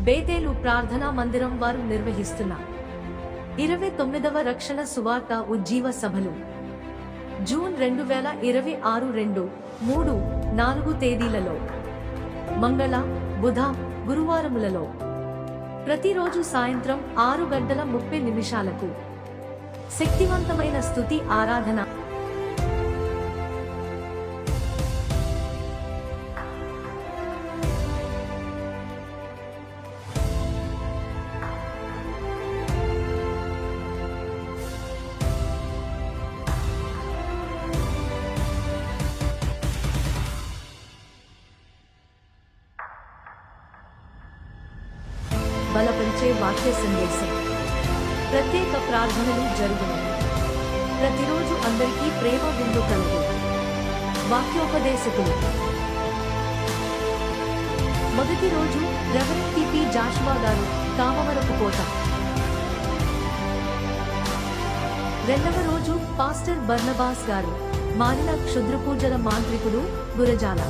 బేతేలు ప్రార్థనా మందిరం వారు నిర్వహిస్తున్న 29వ రక్షణ సువార్త ఉజ్జీవ సభలు జూన్ 2026 2, 3, 4 తేదీలలో మంగళ, బుధ, గురువారములలో ప్రతిరోజు సాయంత్రం 6:30 శక్తివంతమైన స్తుతి ఆరాధన. బలపరిచే వాక్య సందేశం, ప్రత్యేక ప్రార్థనలు జరుగును. ప్రతిరోజు అందరికీ ప్రేమ విందు కలుగు. వాక్యోపదేశకులు మొదటి రోజు రెవరెండ్ టి.పి. జాషువా గారు, కామవరపుకోట. రెండవ రోజు పాస్టర్ బర్నబాస్ గారు, మారిన క్షుద్రపూజల మాంత్రికుడు, గురజాల.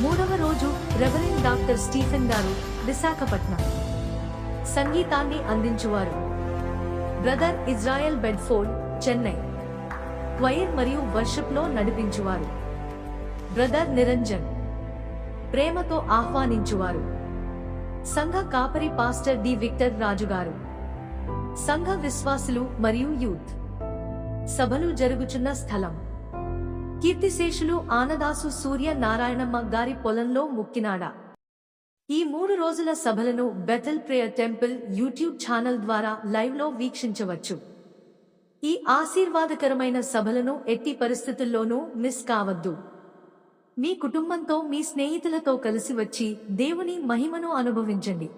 మూడవ రోజు రెవరెండ్ డాక్టర్ స్టీఫెన్ గారు, విశాఖపట్నం. సంగీతాన్ని అందించువారు brother Israel Bedford, Chennai. Choir మరియు వర్షిప్ లో నడిపించువారు బ్రదర్ నిరంజన్. ప్రేమతో ఆహ్వానించువారు సంఘ కాపరి పాస్టర్ డి. విక్టర్ రాజు గారు. సంఘ విశ్వాసులు మరియు యూత్ సభలు జరుగుచున్న స్థలం కీర్తిశేషులు ఆనదాసు సూర్య నారాయణమ్మ గారి పొలంలో ముక్కినాడ. ఈ 3 రోజుల సభలను Bethell prayer temple YouTube channel ద్వారా లైవ్ లో వీక్షించవచ్చు. ఈ ఆశీర్వాదకరమైన సభలను ఎట్టి పరిస్థితుల్లోనూ మిస్ కావద్దు. మీ కుటుంబంతో, మీ స్నేహితులతో కలిసి వచ్చి దేవుని మహిమను అనుభవించండి.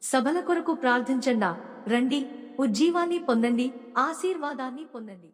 సభల కొరకు ప్రార్థించండా. రండి, ఉజ్జీవాన్ని పొందండి, ఆశీర్వాదాన్ని పొందండి.